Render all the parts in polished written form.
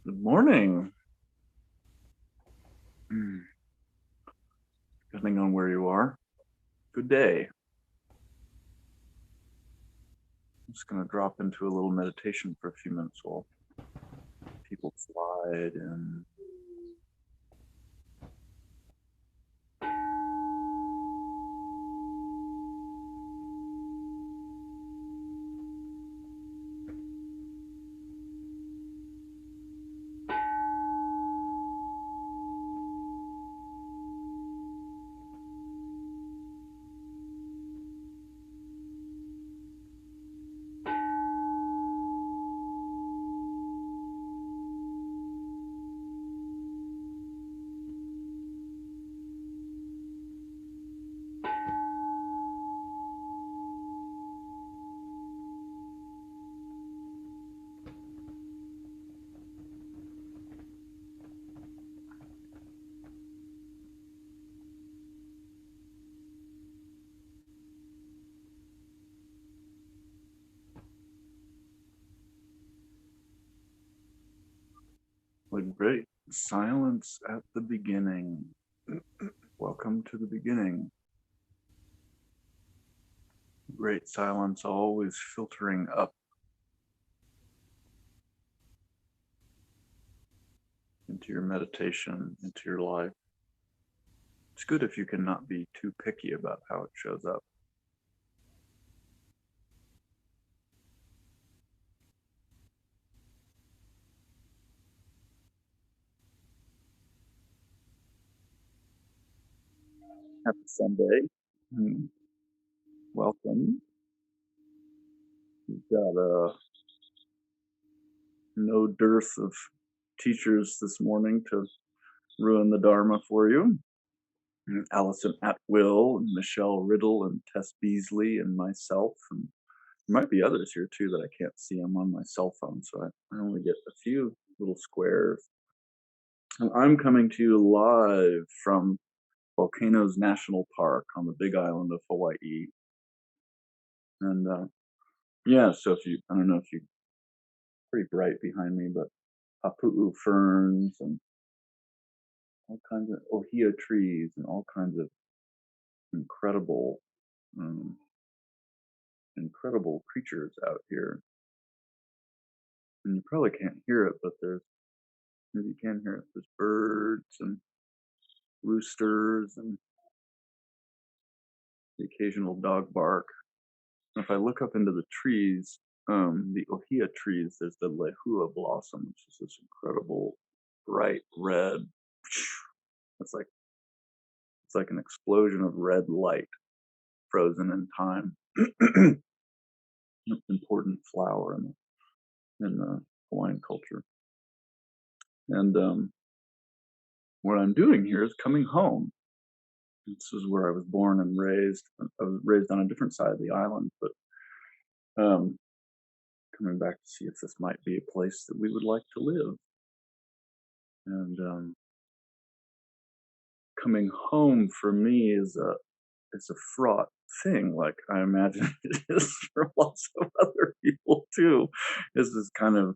Good morning. Mm, Depending on where you are. Good day. I'm just going to drop into a little meditation for a few minutes while people slide in. Like great silence at the beginning. Welcome to the beginning. Great silence always filtering up into your meditation, into your life. It's good if you can not be too picky about how it shows up. Happy Sunday. Mm, Welcome. We've got no dearth of teachers this morning to ruin the Dharma for you. Allison Atwill, and Michelle Riddle, and Tess Beasley, and myself. And there might be others here too that I can't see. I'm on my cell phone, so I only get a few little squares. And I'm coming to you live from Volcanoes National Park on the Big Island of Hawaii. And yeah, so if you, I don't know if you, pretty bright behind me, but hapu'u ferns and all kinds of ohia trees and all kinds of incredible um, incredible creatures out here. And you probably can't hear it, but there's, maybe you can hear it, there's birds and roosters and the occasional dog bark. And if I look up into the trees, the ohia trees, there's the lehua blossom, which is this incredible bright red. It's like it's like an explosion of red light frozen in time. Important flower in the Hawaiian culture. And what I'm doing here is coming home. This is where I was born and raised. I was raised on a different side of the island, but um, coming back to see if this might be a place that we would like to live. And coming home for me is a fraught thing, like I imagine it is for lots of other people too. This is kind of,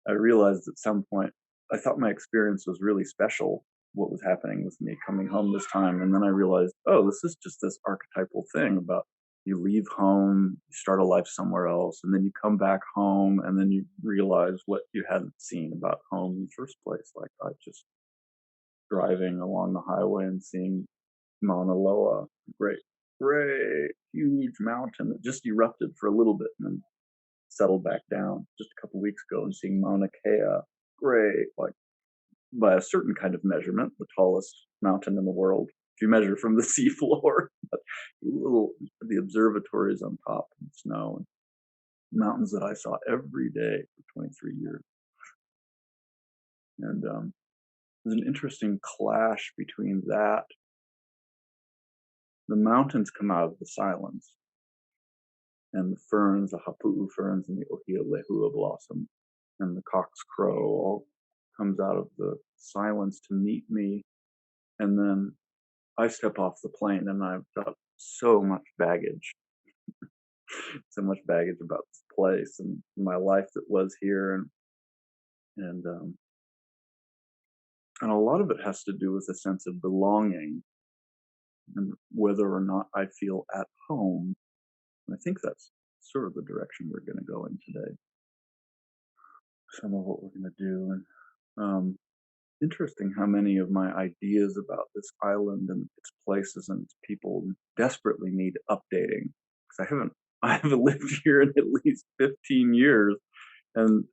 I realized at some point, I thought my experience was really special, what was happening with me coming home this time. And then I realized, oh, this is just this archetypal thing about you leave home, you start a life somewhere else, and then you come back home, and then you realize what you hadn't seen about home in the first place. Like I just driving along the highway and seeing Mauna Loa, great, great, huge mountain that just erupted for a little bit and then settled back down just a couple weeks ago, and seeing Mauna Kea, great, like by a certain kind of measurement, the tallest mountain in the world if you measure from the seafloor. But little, the observatories on top and snow and mountains that I saw every day for 23 years. And there's an interesting clash between that. The mountains come out of the silence, and the ferns, the hapu'u ferns, and the ohia lehua blossom, and the cock's crow all comes out of the silence to meet me. And then I step off the plane, and I've got so much baggage, so much baggage about this place and my life that was here, And a lot of it has to do with a sense of belonging and whether or not I feel at home. And I think that's sort of the direction we're going to go in today. Some of what we're going to do. And interesting how many of my ideas about this island and its places and its people desperately need updating. Because I haven't lived here in at least 15 years, and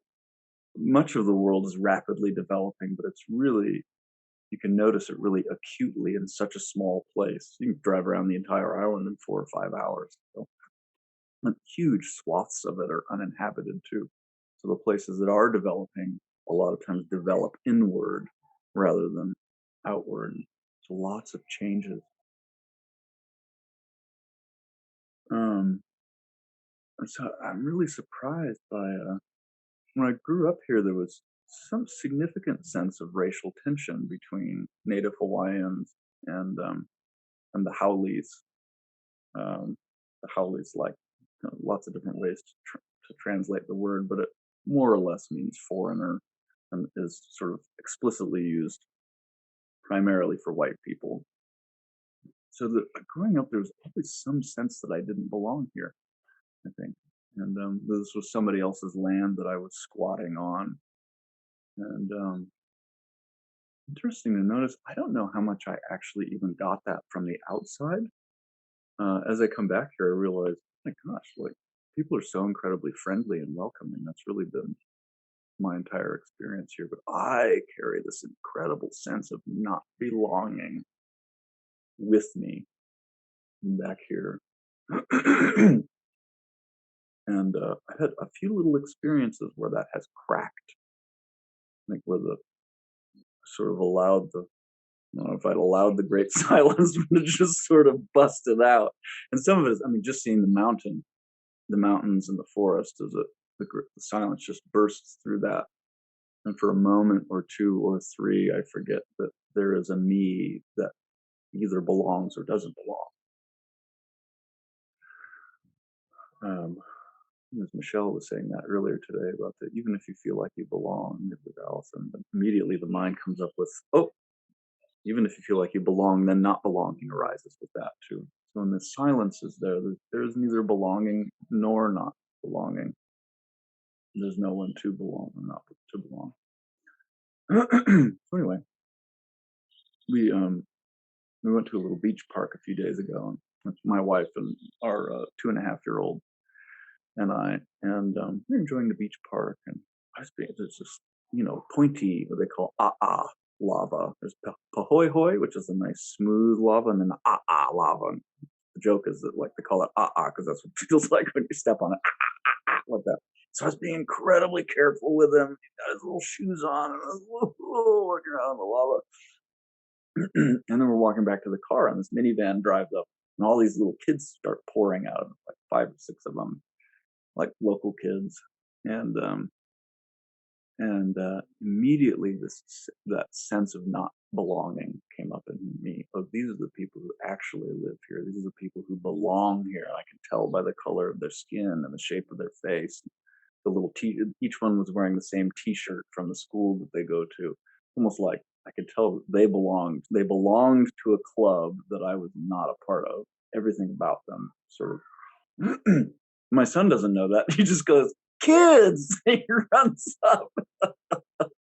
much of the world is rapidly developing, but it's really, you can notice it really acutely in such a small place. You can drive around the entire island in 4 or 5 hours. So, and huge swaths of it are uninhabited too. So the places that are developing a lot of times develop inward rather than outward. So lots of changes. Um, and so I'm really surprised by when I grew up here, there was some significant sense of racial tension between Native Hawaiians and um, and the Howleys. Um, the Howleys, like, lots of different ways to translate the word, but it more or less means foreigner and is sort of explicitly used primarily for white people. So that growing up, there was always some sense that I didn't belong here, I think. And this was somebody else's land that I was squatting on. And interesting to notice, I don't know how much I actually even got that from the outside. As I come back here, I realize, oh my gosh, like, people are so incredibly friendly and welcoming. That's really been my entire experience here. But I carry this incredible sense of not belonging with me back here. And I've had a few little experiences where that has cracked, like where the sort of allowed the, I don't know if I'd allowed the great silence, but it just sort of busted out. And some of it is, I mean, just seeing the mountains and the forest is the silence just bursts through that. And for a moment or two or three, I forget that there is a me that either belongs or doesn't belong. Um, as Michelle was saying that earlier today about that, even if you feel like you belong with Allison, but immediately the mind comes up with, oh, even if you feel like you belong, then not belonging arises with that too. So when the silence is there, there is neither belonging nor not belonging. There's no one to belong or not to belong. So anyway, we um we went to a little beach park a few days ago, and with my wife and our 2.5-year-old and I, and we were enjoying the beach park. And there's this, pointy, what they call lava. There's pahoehoe, which is a nice smooth lava, and then the lava. And the joke is that, like, they call it because that's what it feels like when you step on it, like that. So I was being incredibly careful with him. He got his little shoes on, and I was walking around the lava. And then we're walking back to the car, and this minivan drives up, and all these little kids start pouring out, like 5 or 6 of them, like local kids. And immediately that sense of not belonging came up in me. Oh, these are the people who actually live here. These are the people who belong here. I can tell by the color of their skin and the shape of their face. The little each one was wearing the same T-shirt from the school that they go to. Almost like I could tell they belonged. They belonged to a club that I was not a part of. Everything about them sort of. My son doesn't know that. He just goes, "Kids!" He runs up.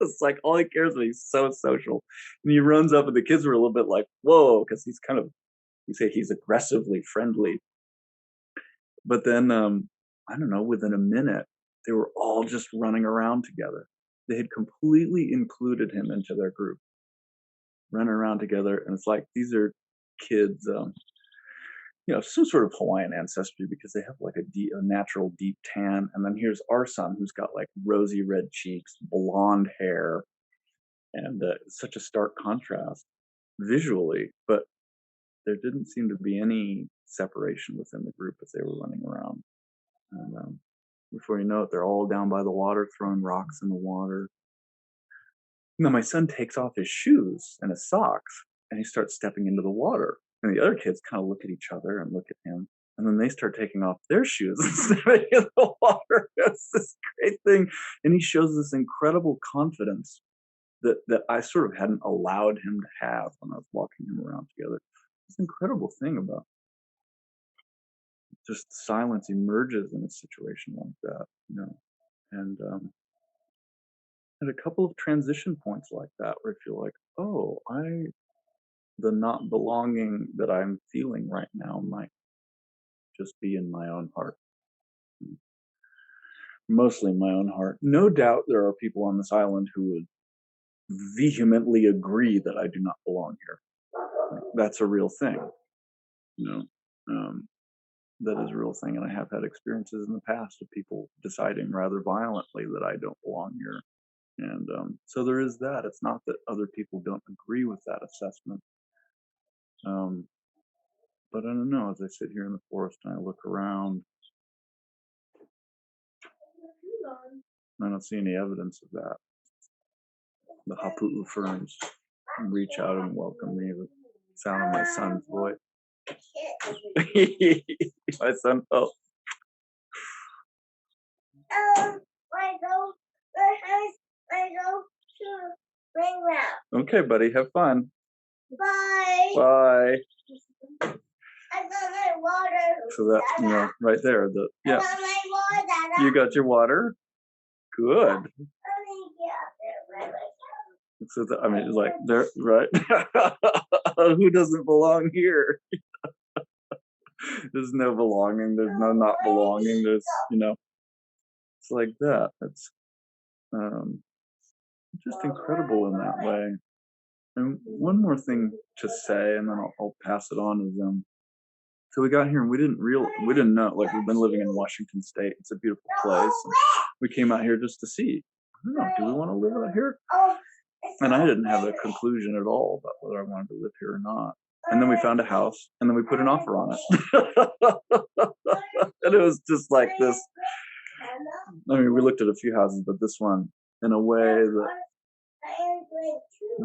It's like all he cares about. He's so social, and he runs up, and the kids were a little bit like, "Whoa," because he's kind of, you say he's aggressively friendly. But then, I don't know, within a minute, they were all just running around together. They had completely included him into their group, running around together. And it's like these are kids, some sort of Hawaiian ancestry because they have like a natural deep tan. And then here's our son who's got like rosy red cheeks, blonde hair, and it's such a stark contrast visually. But there didn't seem to be any separation within the group as they were running around. And before you know it, they're all down by the water, throwing rocks in the water. And then my son takes off his shoes and his socks, and he starts stepping into the water. And the other kids kind of look at each other and look at him. and then they start taking off their shoes and stepping in the water. It's this great thing, and he shows this incredible confidence that I sort of hadn't allowed him to have when I was walking him around together. This incredible thing about just silence emerges in a situation like that, and at a couple of transition points like that where I feel like, oh, the not belonging that I'm feeling right now might just be in my own heart, mostly in my own heart. No doubt there are people on this island who would vehemently agree that I do not belong here. That's a real thing, you know. Um, that is a real thing, and I have had experiences in the past of people deciding rather violently that I don't belong here. And so there is that. It's not that other people don't agree with that assessment. Um, but I don't know. As I sit here in the forest and I look around, I don't see any evidence of that. The hapu'u ferns reach out and welcome me with the sound of my son's voice. My son, oh, okay, buddy, have fun. Bye. Bye. I got my water. So that, right there, I got my water. you got your water? Good. So I mean, it's like there, right? Who doesn't belong here? There's no belonging. There's no not belonging. It's like that. It's um, just incredible in that way. And one more thing to say, and then I'll pass it on. Is so we got here and we didn't know, like, we've been living in Washington State. It's a beautiful place. And we came out here just to see. I don't know, do we want to live out here? And I didn't have a conclusion at all about whether I wanted to live here or not. And then we found a house, and then we put an offer on it. And it was just like this. I mean, we looked at a few houses, but this one, in a way that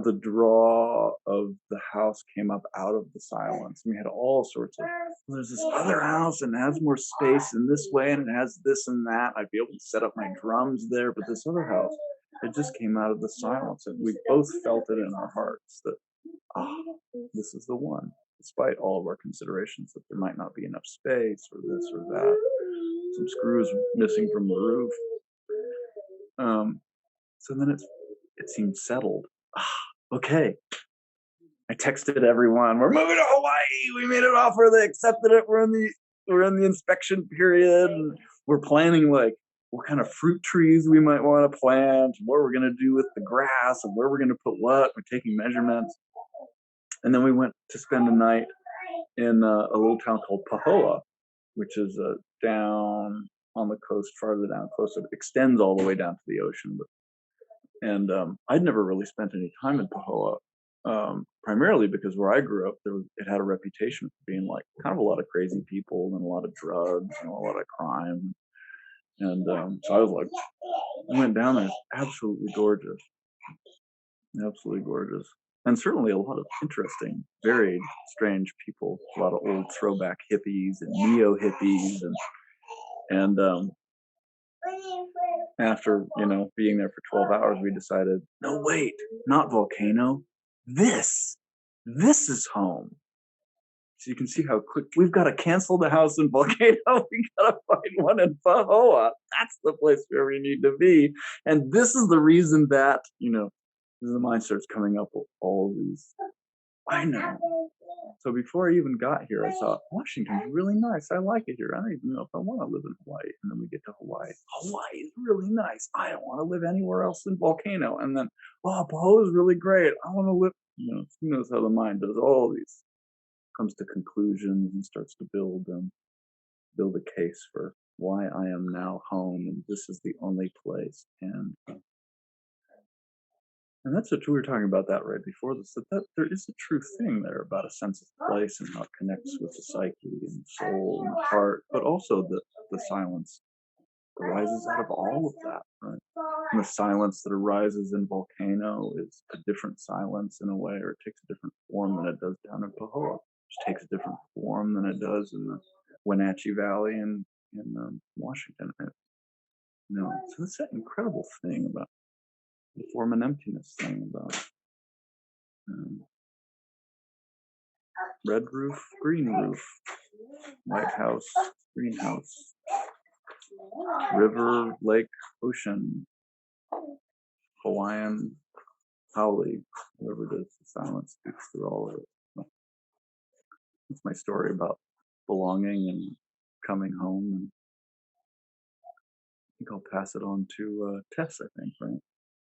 the draw of the house came up out of the silence. And we had all sorts of, there's this other house and it has more space in this way and it has this and that. I'd be able to set up my drums there, but this other house, it just came out of the silence. And we both felt it in our hearts that, this is the one, despite all of our considerations that there might not be enough space or this or that. Some screws missing from the roof. So then it seemed settled. Okay. I texted everyone, we're moving to Hawaii. We made an offer. They accepted it. We're in the inspection period. And we're planning, like, what kind of fruit trees we might want to plant, what we're going to do with the grass, and where we're going to put what. We're taking measurements. And then we went to spend a night in a little town called Pahoa, which is down on the coast, farther down, closer. It extends all the way down to the ocean. And I'd never really spent any time in Pahoa, primarily because where I grew up, it had a reputation for being like kind of a lot of crazy people and a lot of drugs and a lot of crime. And so I was like, I went down there. It's absolutely gorgeous, and certainly a lot of interesting, very strange people. A lot of old throwback hippies and neo hippies, and after being there for 12 hours, we decided, no, wait, not volcano, this is home. So you can see how quick we've got to cancel the house in volcano. We got to find one in Pahoa. That's the place where we need to be. And this is the reason that the mind starts coming up with all of these. I know. So before I even got here, I thought, Washington's really nice. I like it here. I don't even know if I want to live in Hawaii. And then we get to Hawaii. Hawaii is really nice. I don't want to live anywhere else than volcano. And then, Pahoa is really great. I want to live. Who knows how the mind does all these, comes to conclusions and starts to build a case for why I am now home and this is the only place. And that's what we were talking about that right before this, that there is a true thing there about a sense of place and how it connects with the psyche and soul and heart, but also the silence arises out of all of that, right? And the silence that arises in volcano is a different silence in a way, or it takes a different form than it does down in Pahoa. It takes a different form than it does in Wenatchee Valley in Washington. So it's that incredible thing about the form and emptiness thing about um, red roof, green roof, white house, greenhouse, river, lake, ocean, Hawaiian, Howley, whatever it is, the silence speaks through all of it. So that's my story about belonging and coming home. And I think I'll pass it on to Tess, I think, right?